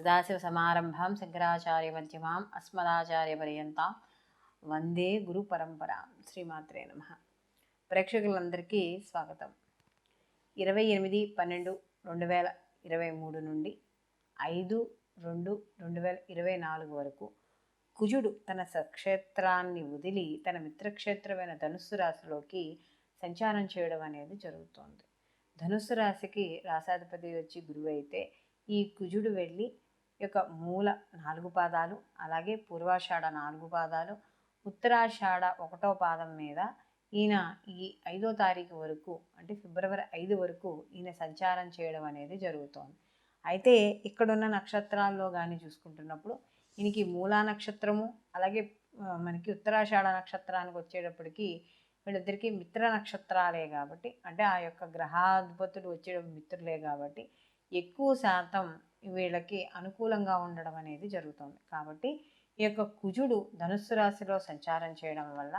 సదాశివసమారంభాం శంకరాచార్యమధ్యమాం అస్మదాచార్యపర్యంతాం వందే గురు పరంపరాం. శ్రీమాత్రే నమః. ప్రేక్షకులందరికీ స్వాగతం. 28/12/2023 నుండి 5/2/2024 వరకు కుజుడు తన స్వక్షేత్రాన్ని వదిలి తన మిత్రక్షేత్రమైన ధనుస్సు రాశిలోకి సంచారం చేయడం అనేది జరుగుతోంది. ధనుస్సు రాశికి రాశాధిపతి వచ్చి గురువు అయితే ఈ కుజుడు వెళ్ళి యొక్క మూల 4 పాదాలు, అలాగే పూర్వాషాఢ 4 పాదాలు, ఉత్తరాషాఢ 1వ పాదం మీద ఈయన ఈ 5వ తారీఖు వరకు, అంటే ఫిబ్రవరి 5 వరకు ఈయన సంచారం చేయడం అనేది జరుగుతోంది. అయితే ఇక్కడున్న నక్షత్రాల్లో కానీ చూసుకుంటున్నప్పుడు ఈయనకి మూలా నక్షత్రము, అలాగే మనకి ఉత్తరాషాఢ నక్షత్రానికి వచ్చేటప్పటికి వీళ్ళిద్దరికీ మిత్ర నక్షత్రాలే కాబట్టి, అంటే ఆ యొక్క గ్రహాధిపతులు వచ్చే మిత్రులే కాబట్టి ఎక్కువ శాతం వీళ్ళకి అనుకూలంగా ఉండడం అనేది జరుగుతుంది. కాబట్టి ఈ యొక్క కుజుడు ధనుస్సు రాశిలో సంచారం చేయడం వల్ల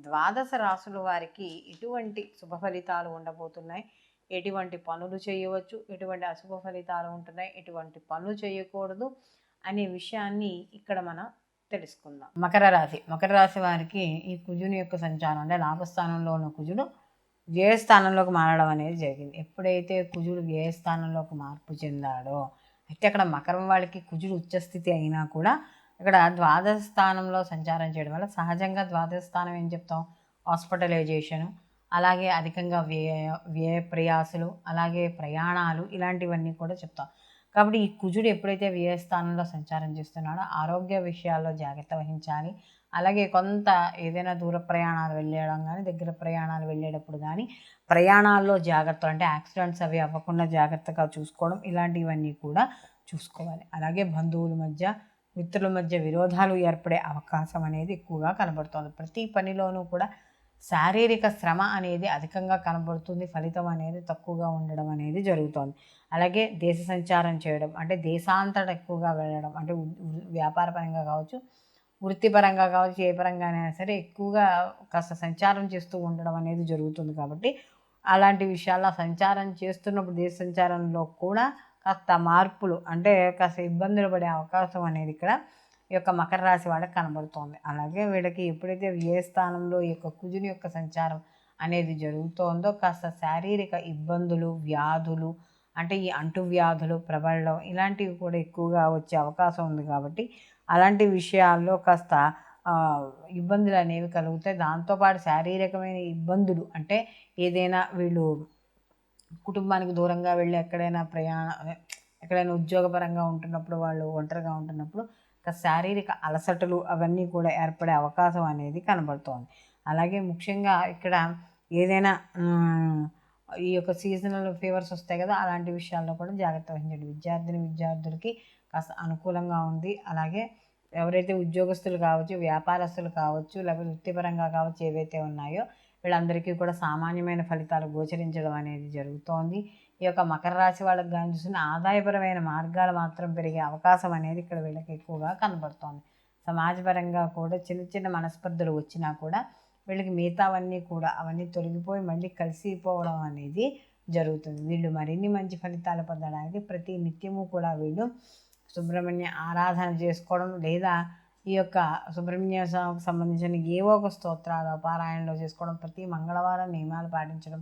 ద్వాదశ రాశుల వారికి ఎటువంటి శుభ ఫలితాలు ఉండబోతున్నాయి, ఎటువంటి పనులు చేయవచ్చు, ఎటువంటి అశుభ ఫలితాలు ఉంటున్నాయి, ఎటువంటి పనులు చేయకూడదు అనే విషయాన్ని ఇక్కడ మనం తెలుసుకుందాం. మకర రాశి వారికి ఈ కుజుని యొక్క సంచారం, అంటే లాభస్థానంలో ఉన్న కుజుడు వ్యయస్థానంలోకి మారడం అనేది జరిగింది. ఎప్పుడైతే కుజుడు వ్యయస్థానంలోకి మార్పు చెందాడో, అయితే అక్కడ మకరం వాళ్ళకి కుజుడు ఉచ్చస్థితి అయినా కూడా ఇక్కడ ద్వాదశ స్థానంలో సంచారం చేయడం వల్ల సహజంగా ద్వాదశ స్థానం ఏం చెప్తాం, హాస్పిటలైజేషను, అలాగే అధికంగా వ్యయ ప్రయాసులు, అలాగే ప్రయాణాలు, ఇలాంటివన్నీ కూడా చెప్తాం. కాబట్టి ఈ కుజుడు ఎప్పుడైతే వ్యయస్థానంలో సంచారం చేస్తున్నాడో ఆరోగ్య విషయాల్లో జాగ్రత్త వహించాలి. అలాగే కొంత ఏదైనా దూర ప్రయాణాలు వెళ్ళడం కానీ, దగ్గర ప్రయాణాలు వెళ్ళేటప్పుడు కానీ ప్రయాణాల్లో జాగ్రత్తలు, అంటే యాక్సిడెంట్స్ అవి అవ్వకుండా జాగ్రత్తగా చూసుకోవడం, ఇలాంటివన్నీ కూడా చూసుకోవాలి. అలాగే బంధువుల మధ్య, మిత్రుల మధ్య విరోధాలు ఏర్పడే అవకాశం అనేది ఎక్కువగా కనబడుతుంది. ప్రతి పనిలోనూ కూడా శారీరక శ్రమ అనేది అధికంగా కనబడుతుంది, ఫలితం అనేది తక్కువగా ఉండడం అనేది జరుగుతుంది. అలాగే దేశ సంచారం చేయడం, అంటే దేశాంతట ఎక్కువగా వెళ్ళడం, అంటే వ్యాపార పరంగా కావచ్చు, వృత్తిపరంగా కావచ్చు, ఏ పరంగానైనా సరే ఎక్కువగా కాస్త సంచారం చేస్తూ ఉండడం అనేది జరుగుతుంది. కాబట్టి అలాంటి విషయాల్లో సంచారం చేస్తున్నప్పుడు దేశ సంచారంలో కూడా కాస్త మార్పులు, అంటే కాస్త ఇబ్బందులు పడే అవకాశం అనేది ఇక్కడ ఈ యొక్క మకర రాశి వాళ్ళకి కనబడుతోంది. అలాగే వీళ్ళకి ఎప్పుడైతే వ్యయస్థానంలో ఈ యొక్క కుజుని యొక్క సంచారం అనేది జరుగుతోందో కాస్త శారీరక ఇబ్బందులు, వ్యాధులు, అంటే ఈ అంటువ్యాధులు ప్రబలడం, ఇలాంటివి కూడా ఎక్కువగా వచ్చే అవకాశం ఉంది. కాబట్టి అలాంటి విషయాల్లో కాస్త ఇబ్బందులు అనేవి కలుగుతాయి. దాంతోపాటు శారీరకమైన ఇబ్బందులు, అంటే ఏదైనా వీళ్ళు కుటుంబానికి దూరంగా వెళ్ళి ఎక్కడైనా ఉద్యోగపరంగా ఉంటున్నప్పుడు, వాళ్ళు ఒంటరిగా ఉంటున్నప్పుడు శారీరక అలసటలు అవన్నీ కూడా ఏర్పడే అవకాశం అనేది కనబడుతోంది. అలాగే ముఖ్యంగా ఇక్కడ ఏదైనా ఈ యొక్క సీజనల్ ఫీవర్స్ వస్తాయి కదా, అలాంటి విషయాల్లో కూడా జాగ్రత్త వహించండి. విద్యార్థులకి కాస్త అనుకూలంగా ఉంది. అలాగే ఎవరైతే ఉద్యోగస్తులు కావచ్చు, వ్యాపారస్తులు కావచ్చు, లేకపోతే వృత్తిపరంగా కావచ్చు, ఏవైతే ఉన్నాయో వీళ్ళందరికీ కూడా సామాన్యమైన ఫలితాలు గోచరించడం అనేది జరుగుతోంది. ఈ యొక్క మకర రాశి వాళ్ళకి కానీ చూసిన ఆదాయపరమైన మార్గాలు మాత్రం పెరిగే అవకాశం అనేది ఇక్కడ వీళ్ళకి ఎక్కువగా కనబడుతోంది. సమాజపరంగా కూడా చిన్న చిన్న మనస్పర్ధలు వచ్చినా కూడా వీళ్ళకి మిగతావన్నీ కూడా అవన్నీ తొలగిపోయి మళ్ళీ కలిసిపోవడం అనేది జరుగుతుంది. వీళ్ళు మరిన్ని మంచి ఫలితాలు పొందడానికి ప్రతి నిత్యము కూడా వీళ్ళు సుబ్రహ్మణ్య ఆరాధన చేసుకోవడం, లేదా ఈ యొక్క సుబ్రహ్మణ్య స్వామికి సంబంధించిన ఏవో ఒక స్తోత్రాలు పారాయణలో చేసుకోవడం, ప్రతి మంగళవారం నియమాలు పాటించడం,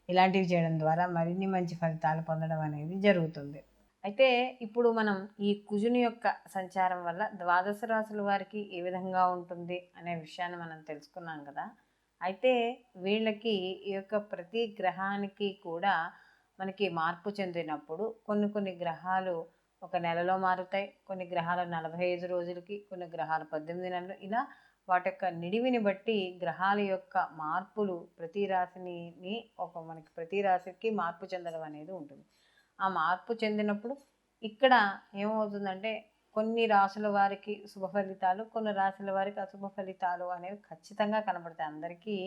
ఇలాంటివి చేయడం ద్వారా మరిన్ని మంచి ఫలితాలు పొందడం అనేది జరుగుతుంది. అయితే ఇప్పుడు మనం ఈ కుజుని యొక్క సంచారం వల్ల ద్వాదశ రాశుల వారికి ఏ విధంగా ఉంటుంది అనే విషయాన్ని మనం తెలుసుకున్నాం కదా. అయితే వీళ్ళకి ఈ యొక్క ప్రతి గ్రహానికి కూడా మనకి మార్పు చెందినప్పుడు కొన్ని గ్రహాలు ఒక నెలలో మారుతాయి, కొన్ని గ్రహాలు 45 రోజులకి, కొన్ని గ్రహాలు 18 నెలలు, ఇలా వాటి యొక్క నిడివిని బట్టి గ్రహాల యొక్క మార్పులు ప్రతి రాశికి మార్పు చెందడం అనేది ఉంటుంది. ఆ మార్పు చెందినప్పుడు ఇక్కడ ఏమవుతుందంటే కొన్ని రాశుల వారికి శుభ ఫలితాలు, కొన్ని రాశుల వారికి అశుభ ఫలితాలు అనేవి ఖచ్చితంగా కనబడతాయి. అందరికీ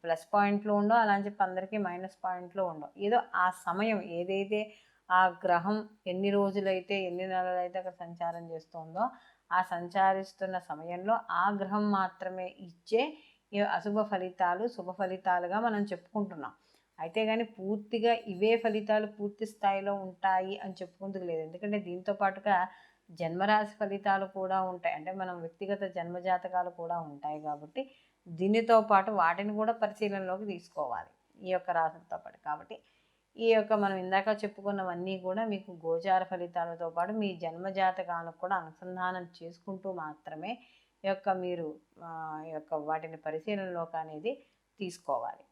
ప్లస్ పాయింట్లు ఉండవు, అలా అని చెప్పి అందరికీ మైనస్ పాయింట్లు ఉండవు. ఏదో ఆ సమయం ఏదైతే ఆ గ్రహం ఎన్ని రోజులైతే, ఎన్ని నెలలైతే అక్కడ సంచారం చేస్తుందో ఆ సంచారిస్తున్న సమయంలో ఆ గ్రహం మాత్రమే ఇచ్చే అశుభ ఫలితాలు శుభ ఫలితాలుగా మనం చెప్పుకుంటున్నాం. అయితే కానీ పూర్తిగా ఇవే ఫలితాలు పూర్తి స్థాయిలో ఉంటాయి అని చెప్పుకుందుకు లేదు. ఎందుకంటే దీంతో పాటుగా జన్మరాశి ఫలితాలు కూడా ఉంటాయి. అంటే మనం వ్యక్తిగత జన్మజాతకాలు కూడా ఉంటాయి కాబట్టి దీనితో పాటు వాటిని కూడా పరిశీలనలోకి తీసుకోవాలి ఈ యొక్క రాశులతో పాటు. కాబట్టి ఈ యొక్క మనం ఇందాక చెప్పుకున్నవన్నీ కూడా మీకు గోచార ఫలితాలతో పాటు మీ జన్మజాతకాలకు కూడా అనుసంధానం చేసుకుంటూ మాత్రమే ఈ యొక్క మీరు ఈ యొక్క వాటిని పరిశీలనలోకి అనేది తీసుకోవాలి.